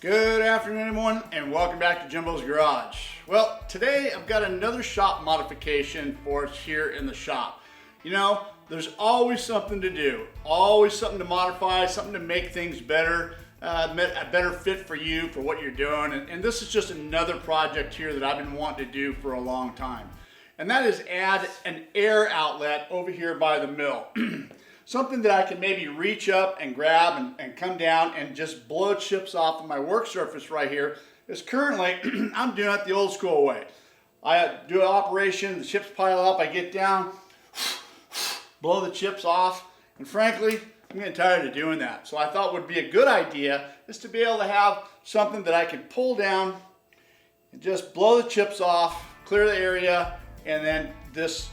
Good afternoon, everyone, and welcome back to Jimbo's Garage. Well, today I've got another shop modification for us here in the shop. You know, there's always something to do, always something to modify, something to make things better, a better fit for you, for what you're doing. And this is just another project here that I've been wanting to do for a long time. And that is add an air outlet over here by the mill. Something that I can maybe reach up and grab and come down and just blow chips off of my work surface right here. Is currently, I'm doing it the old school way. I do an operation, the chips pile up, I get down, blow the chips off, and frankly, I'm getting tired of doing that. So I thought would be a good idea is to be able to have something that I can pull down and just blow the chips off, clear the area, and then this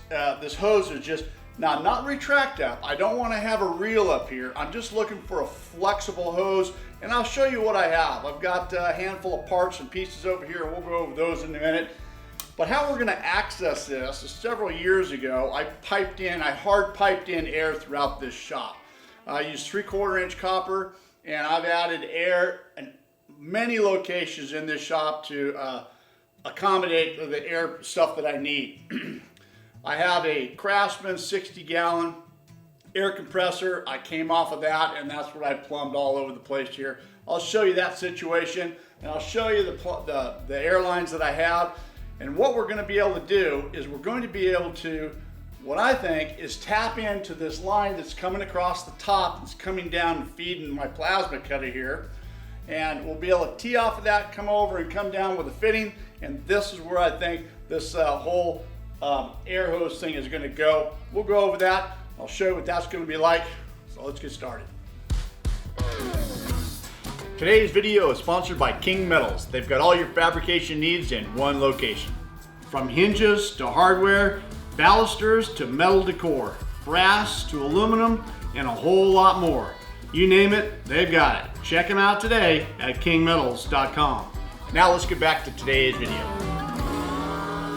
hose is just, now, not retract up. I don't want to have a reel up here. I'm just looking for a flexible hose, and I'll show you what I have. I've got a handful of parts and pieces over here, and we'll go over those in a minute. But how we're going to access this is several years ago, I hard piped in air throughout this shop. I used 3/4 inch copper, and I've added air in many locations in this shop to accommodate the air stuff that I need. I have a Craftsman 60-gallon air compressor. I came off of that, and that's what I plumbed all over the place here. I'll show you that situation, and I'll show you the airlines that I have. And what we're going to be able to do is we're going to be able to, what I think, is tap into this line that's coming across the top, that's coming down and feeding my plasma cutter here. And we'll be able to tee off of that, come over and come down with a fitting. And this is where I think this whole air hose thing is going to go. We'll go over that. I'll show you what that's going to be like. So let's get started. Today's video is sponsored by King Metals. They've got all your fabrication needs in one location. From hinges to hardware, balusters to metal decor, brass to aluminum, and a whole lot more. You name it, they've got it. Check them out today at kingmetals.com. Now let's get back to today's video.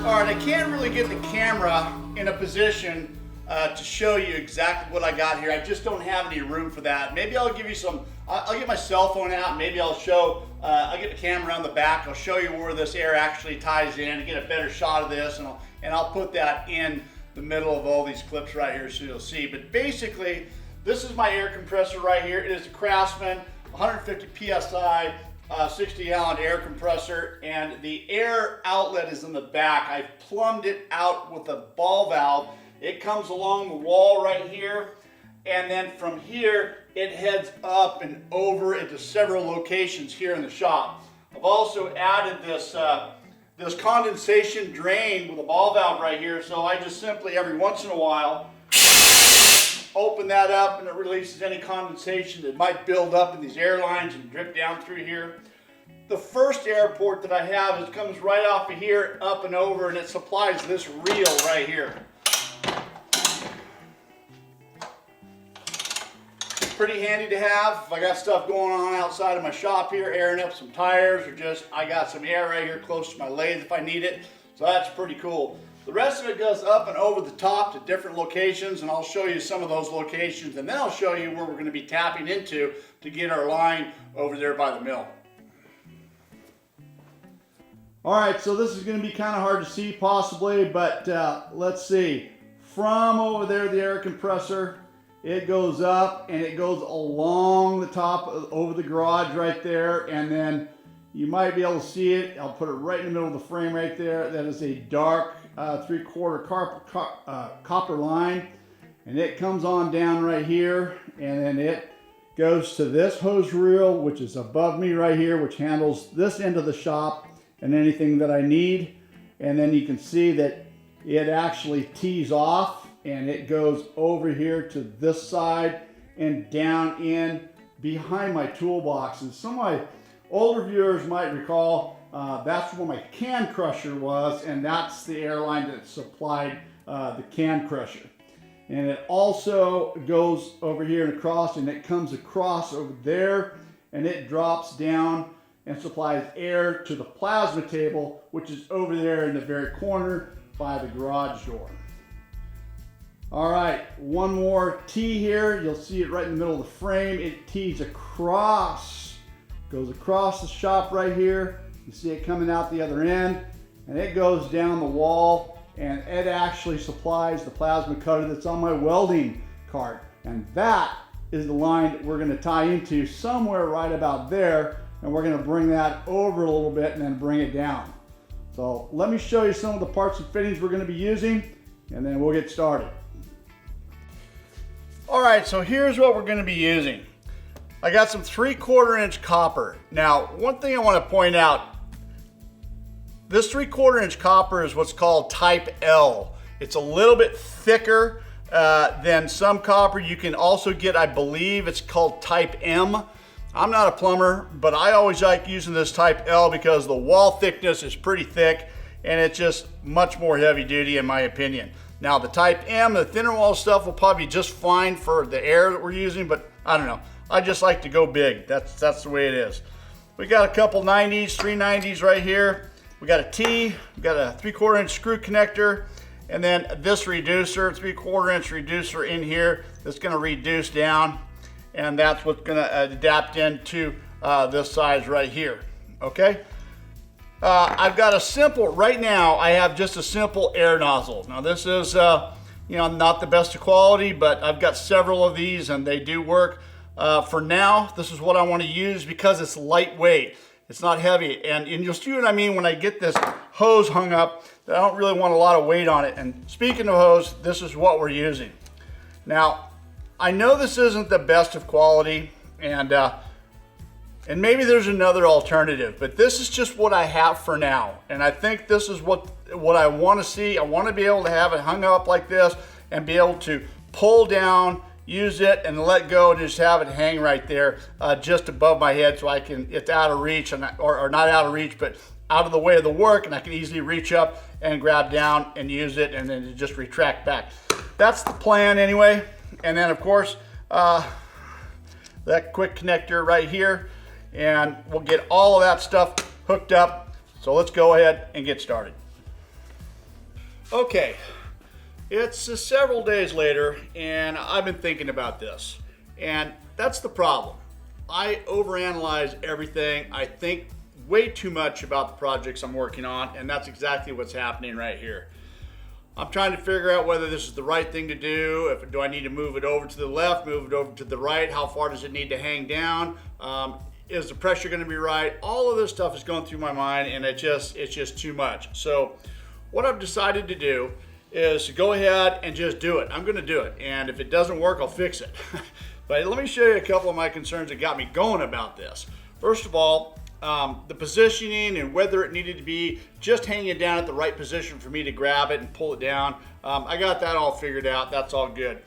All right, I can't really get the camera in a position to show you exactly what I got here. I just don't have any room for that. Maybe I'll give you some, I'll get my cell phone out, maybe I'll show, I'll get the camera on the back, I'll show you where this air actually ties in and get a better shot of this, and I'll put that in the middle of all these clips right here so you'll see. But basically, this is my air compressor right here. It is a Craftsman 150 PSI 60-gallon air compressor, and the air outlet is in the back. I've plumbed it out with a ball valve. It comes along the wall right here, and then from here it heads up and over into several locations here in the shop. I've also added this this condensation drain with a ball valve right here, so I just simply every once in a while open that up, and it releases any condensation that might build up in these air lines and drip down through here. The first air port that I have is comes right off of here, up and over, and it supplies this reel right here. Pretty handy to have if I got stuff going on outside of my shop here, airing up some tires, or just I got some air right here close to my lathe if I need it. So that's pretty cool. The rest of it goes up and over the top to different locations, and I'll show you some of those locations, and then I'll show you where we're going to be tapping into to get our line over there by the mill. All right, so this is going to be kind of hard to see possibly, but let's see. From over there, the air compressor, it goes up and it goes along the top over the garage right there, and then you might be able to see it. I'll put it right in the middle of the frame right there. That is a dark 3/4 copper line, and it comes on down right here, and then it goes to this hose reel, which is above me right here, which handles this end of the shop and anything that I need. And then you can see that it actually tees off, and it goes over here to this side and down in behind my toolboxes. Some of my older viewers might recall that's where my can crusher was, and that's the airline that supplied the can crusher. And it also goes over here and across, and it comes across over there, and it drops down and supplies air to the plasma table, which is over there in the very corner by the garage door. All right, one more tee here. You'll see it right in the middle of the frame. It tees across goes across the shop right here. You see it coming out the other end, and it goes down the wall, and it actually supplies the plasma cutter that's on my welding cart. And that is the line that we're going to tie into somewhere right about there, and we're going to bring that over a little bit and then bring it down. So let me show you some of the parts and fittings we're going to be using, and then we'll get started. All right, so here's what we're going to be using. I got some 3/4 inch copper. Now, one thing I want to point out, this 3/4 inch copper is what's called type L. It's a little bit thicker than some copper. You can also get, I believe it's called type M. I'm not a plumber, but I always like using this type L because the wall thickness is pretty thick and it's just much more heavy duty in my opinion. Now the type M, the thinner wall stuff will probably be just fine for the air that we're using, but I don't know. I just like to go big. That's the way it is. We got a couple 90s, 390s right here. We got a T, we got a 3/4 inch screw connector, and then this reducer, 3/4 inch reducer in here that's gonna reduce down, and that's what's gonna adapt into this size right here, okay? I've got a simple, right now I have just a simple air nozzle. Now this is, you know, not the best of quality, but I've got several of these and they do work. For now, this is what I want to use because it's lightweight. It's not heavy. And you'll see what I mean when I get this hose hung up, that I don't really want a lot of weight on it. And speaking of hose, this is what we're using. Now, I know this isn't the best of quality, and maybe there's another alternative, but this is just what I have for now. And I think this is what I want to see. I want to be able to have it hung up like this and be able to pull down, use it, and let go and just have it hang right there just above my head so I can, it's out of reach, or not out of reach, but out of the way of the work, and I can easily reach up and grab down and use it and then just retract back. That's the plan anyway. And then of course, that quick connector right here, and we'll get all of that stuff hooked up. So let's go ahead and get started. Okay. It's several days later, and I've been thinking about this, and that's the problem. I overanalyze everything. I think way too much about the projects I'm working on, and that's exactly what's happening right here. I'm trying to figure out whether this is the right thing to do. Do I need to move it over to the left, move it over to the right? How far does it need to hang down? Is the pressure going to be right? All of this stuff is going through my mind, and it's just too much. So what I've decided to do is to go ahead and just do it. I'm going to do it, and if it doesn't work, I'll fix it. But let me show you a couple of my concerns that got me going about this. First of all, the positioning and whether it needed to be just hanging down at the right position for me to grab it and pull it down. I got that all figured out. That's all good.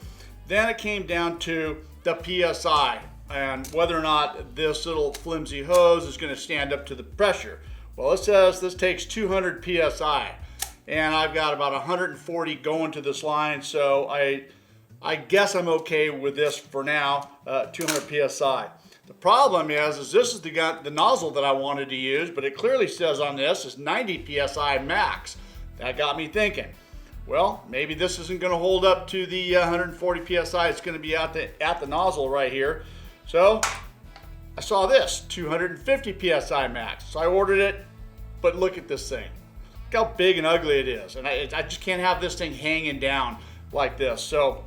Then it came down to the PSI and whether or not this little flimsy hose is going to stand up to the pressure. Well, it says this takes 200 PSI. And I've got about 140 going to this line, so I guess I'm okay with this for now, 200 PSI. The problem is this is the nozzle that I wanted to use, but it clearly says on this is 90 PSI max. That got me thinking, well, maybe this isn't going to hold up to the 140 PSI. It's going to be at the nozzle right here. So I saw this, 250 PSI max. So I ordered it, but look at this thing. How big and ugly it is, and I just can't have this thing hanging down like this. So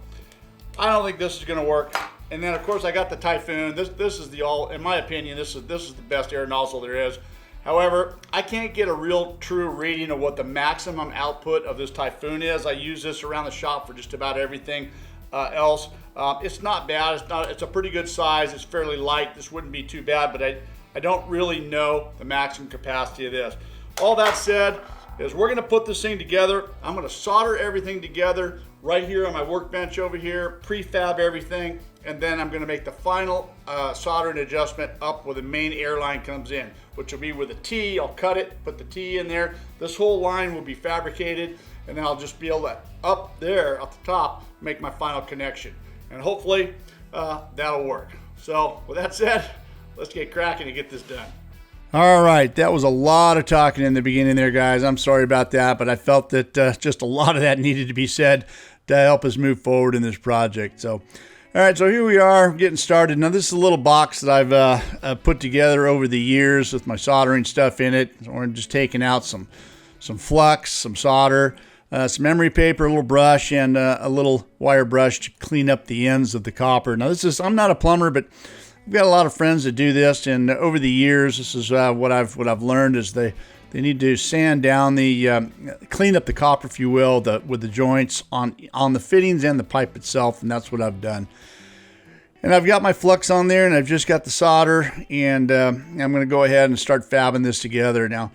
I don't think this is going to work. And then of course I got the Typhoon. This is in my opinion, this is the best air nozzle there is. However, I can't get a real true reading of what the maximum output of this Typhoon is. I use this around the shop for just about everything else. It's not bad. It's a pretty good size. It's fairly light. This wouldn't be too bad, but I don't really know the maximum capacity of this. All that said, is we're going to put this thing together. I'm going to solder everything together right here on my workbench over here, prefab everything, and then I'm going to make the final soldering adjustment up where the main air line comes in, which will be with a T. I'll cut it, put the T in there. This whole line will be fabricated, and then I'll just be able to, up there at the top, make my final connection. And hopefully that'll work. So with that said, let's get cracking and get this done. All right, that was a lot of talking in the beginning there, guys. I'm sorry about that, but I felt that just a lot of that needed to be said to help us move forward in this project. So, all All right, so here we are getting started. Now this is a little box that I've put together over the years with my soldering stuff in it. So we're just taking out some flux, some solder, some emery paper, a little brush, and a little wire brush to clean up the ends of the copper. Now I'm not a plumber, but I've got a lot of friends that do this, and over the years, this is what I've learned is they need to sand down clean up the copper, if you will, with the joints on the fittings and the pipe itself, and that's what I've done. And I've got my flux on there, and I've just got the solder, and I'm going to go ahead and start fabbing this together. Now,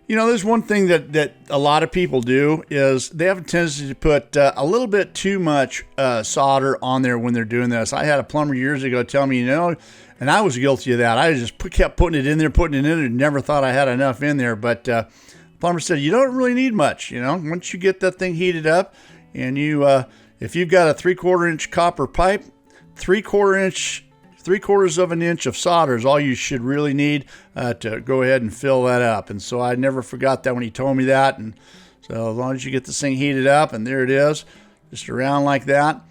you know, there's one thing that a lot of people do is they have a tendency to put a little bit too much solder on there when they're doing this. I had a plumber years ago tell me, you know, and I was guilty of that. I just kept putting it in there, and never thought I had enough in there. But plumber said, you don't really need much, you know. Once you get that thing heated up, and if you've got a 3/4 inch copper pipe, 3/4 of an inch of solder is all you should really need to go ahead and fill that up. And so I never forgot that when he told me that. And so as long as you get this thing heated up, and there it is, just around like that.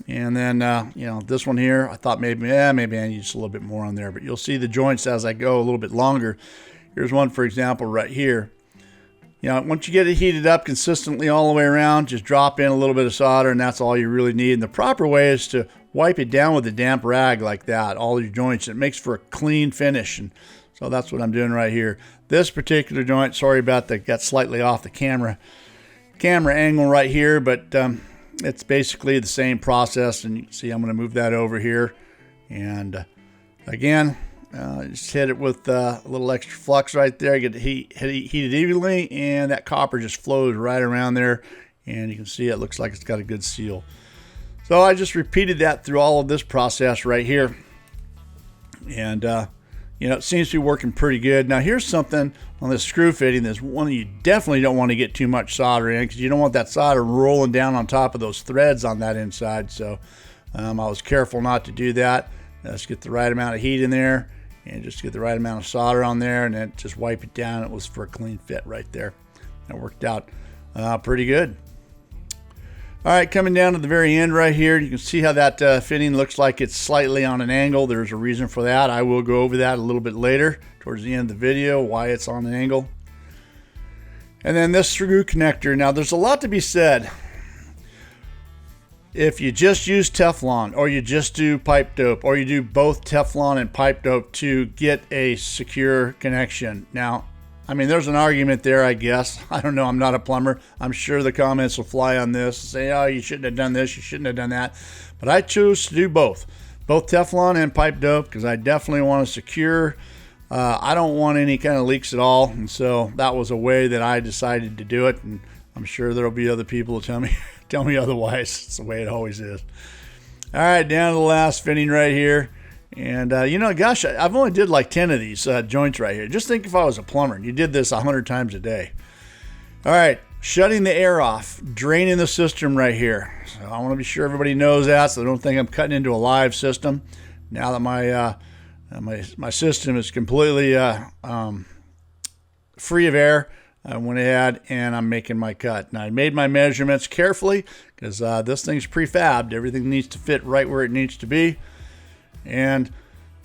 And then, you know, this one here, I thought maybe I need just a little bit more on there, but you'll see the joints as I go a little bit longer. Here's one, for example, right here. You know, once you get it heated up consistently all the way around, just drop in a little bit of solder, and that's all you really need. And the proper way is to wipe it down with a damp rag like that, all your joints. It makes for a clean finish. And so that's what I'm doing right here. This particular joint, sorry about that, got slightly off the camera angle right here, but it's basically the same process. And you can see I'm going to move that over here. And again, just hit it with a little extra flux right there. Get it heated evenly, and that copper just flows right around there. And you can see it looks like it's got a good seal. So I just repeated that through all of this process right here. And, you know, it seems to be working pretty good. Now here's something on this screw fitting. There's one you definitely don't want to get too much solder in, because you don't want that solder rolling down on top of those threads on that inside. So I was careful not to do that. Let's get the right amount of heat in there, and just get the right amount of solder on there, and then just wipe it down. It was for a clean fit right there. That worked out pretty good. All right, coming down to the very end right here, you can see how that fitting looks like it's slightly on an angle. There's a reason for that. I will go over that a little bit later towards the end of the video, why it's on an angle. And then this screw connector. Now, there's a lot to be said. If you just use Teflon, or you just do pipe dope, or you do both Teflon and pipe dope to get a secure connection. Now, I mean, there's an argument there, I guess. I don't know. I'm not a plumber. I'm sure the comments will fly on this and say, oh, you shouldn't have done this, you shouldn't have done that. But I choose to do both Teflon and pipe dope, because I definitely want to secure. I don't want any kind of leaks at all. And so that was a way that I decided to do it. And I'm sure there'll be other people who tell me otherwise. It's the way it always is. All right, down to the last fitting right here. And, you know, gosh, I've only did like 10 of these joints right here. Just think if I was a plumber and you did this 100 times a day. All right, shutting the air off, draining the system right here. So I want to be sure everybody knows that, so they don't think I'm cutting into a live system. Now that my system is completely free of air, I went ahead and I'm making my cut. Now, I made my measurements carefully, because this thing's prefabbed. Everything needs to fit right where it needs to be. And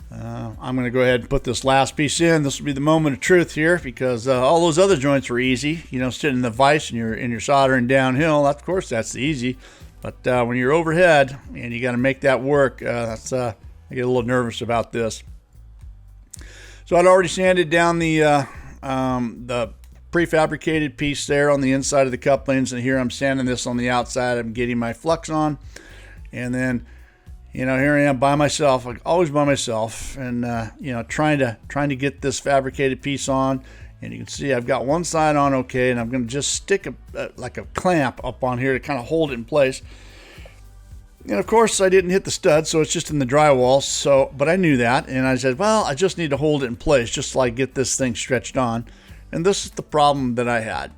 I'm going to go ahead and put this last piece in. This will be the moment of truth here, because all those other joints were easy. You know, sitting in the vise and you're soldering downhill, of course that's easy. But when you're overhead and you got to make that work, I get a little nervous about this. So I'd already sanded down the prefabricated piece there on the inside of the couplings, and here I'm sanding this on the outside. I'm getting my flux on, and then, you know, here I am by myself, like always by myself, and you know, trying to get this fabricated piece on. And you can see I've got one side on okay, and I'm going to just stick like a clamp up on here to kind of hold it in place. And of course, I didn't hit the stud, so it's just in the drywall. So, but I knew that, and I said, well, I just need to hold it in place just so I get this thing stretched on. And this is the problem that I had.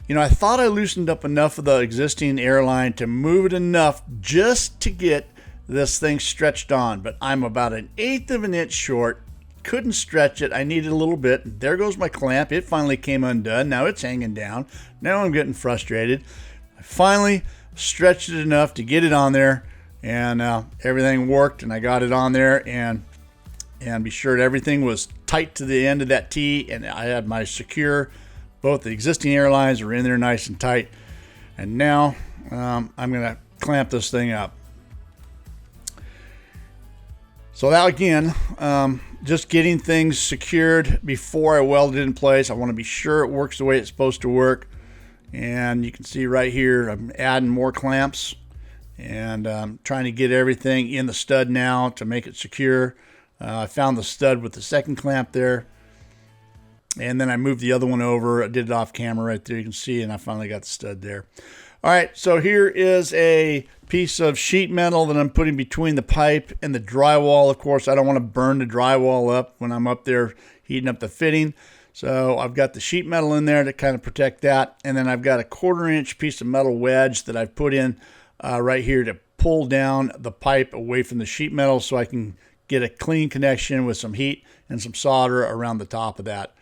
You know, I thought I loosened up enough of the existing airline to move it enough just to get this thing stretched on, but I'm about 1/8 of an inch short. Couldn't stretch it. I needed a little bit. There goes my clamp. It finally came undone. Now it's hanging down. Now I'm getting frustrated. I finally stretched it enough to get it on there, and everything worked, and I got it on there, and be sure that everything was tight to the end of that T, and I had my secure. Both the existing airlines are in there nice and tight, and now I'm gonna clamp this thing up. So that again, just getting things secured before I weld it in place. I want to be sure it works the way it's supposed to work. And you can see right here, I'm adding more clamps, and trying to get everything in the stud now to make it secure. I found the stud with the second clamp there, and then I moved the other one over. I did it off camera right there, you can see, and I finally got the stud there. All right, so here is a piece of sheet metal that I'm putting between the pipe and the drywall. Of course, I don't want to burn the drywall up when I'm up there heating up the fitting. So I've got the sheet metal in there to kind of protect that. And then I've got a 1/4 inch piece of metal wedge that I've put in right here to pull down the pipe away from the sheet metal so I can get a clean connection with some heat and some solder around the top of that.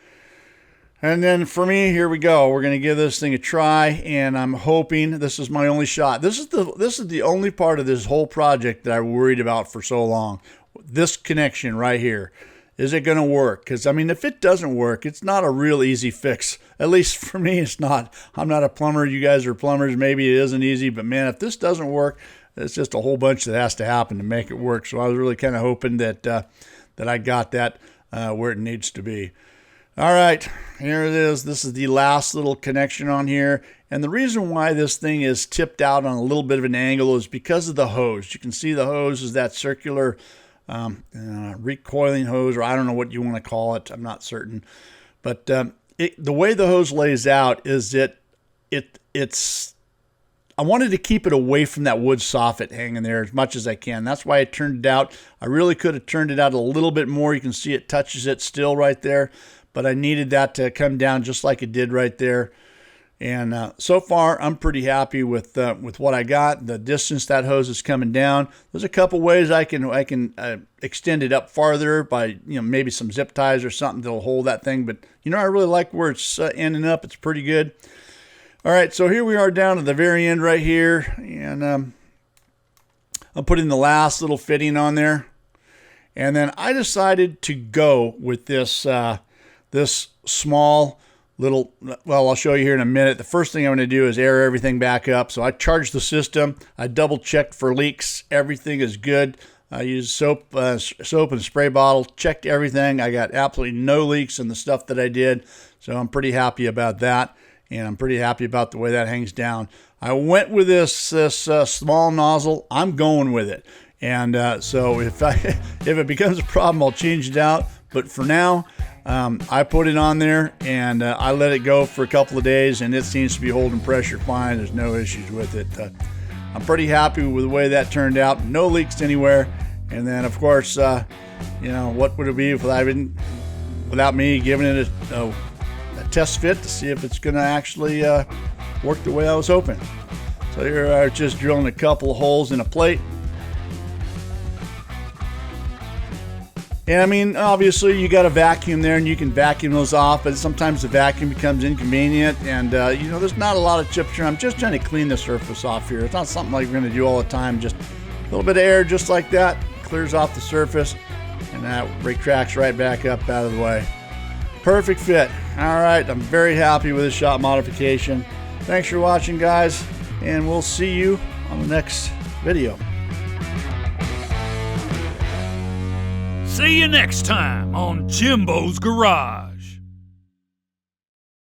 And then for me, here we go. We're going to give this thing a try, and I'm hoping this is my only shot. This is the only part of this whole project that I worried about for so long. This connection right here. Is it going to work? Because, I mean, if it doesn't work, it's not a real easy fix. At least for me, it's not. I'm not a plumber. You guys are plumbers. Maybe it isn't easy. But, man, if this doesn't work, it's just a whole bunch that has to happen to make it work. So I was really kind of hoping that that I got that where it needs to be. All right, here it is. This is the last little connection on here. And the reason why this thing is tipped out on a little bit of an angle is because of the hose. You can see the hose is that circular recoiling hose, or I don't know what you want to call it. I'm not certain. But the way the hose lays out is that it's I wanted to keep it away from that wood soffit hanging there as much as I can. That's why I turned it out. I really could have turned it out a little bit more. You can see it touches it still right there. But I needed that to come down just like it did right there. And so far, I'm pretty happy with what I got. The distance that hose is coming down. There's a couple ways I can extend it up farther by maybe some zip ties or something that'll hold that thing. But I really like where it's ending up. It's pretty good. All right, so here we are down to the very end right here, and I'm putting the last little fitting on there. And then I decided to go with this. This small little, well, I'll show you here in a minute. The first thing I'm going to do is air everything back up. So I charged the system. I double checked for leaks. Everything is good. I used soap and a spray bottle, checked everything. I got absolutely no leaks in the stuff that I did. So I'm pretty happy about that. And I'm pretty happy about the way that hangs down. I went with this small nozzle. I'm going with it. And so if it becomes a problem, I'll change it out. But for now, I put it on there, and I let it go for a couple of days, and it seems to be holding pressure fine. There's no issues with it. I'm pretty happy with the way that turned out. No leaks anywhere. And then, of course, what would it be without me giving it a test fit to see if it's going to actually work the way I was hoping. So here I was just drilling a couple of holes in a plate. And I mean, obviously you got a vacuum there and you can vacuum those off, but sometimes the vacuum becomes inconvenient, and there's not a lot of chips here. I'm just trying to clean the surface off here. It's not something like we're going to do all the time. Just a little bit of air just like that, clears off the surface, and that retracts right back up out of the way. Perfect fit. All right, I'm very happy with this shop modification. Thanks for watching, guys, and we'll see you on the next video. See you next time on Jimbo's Garage.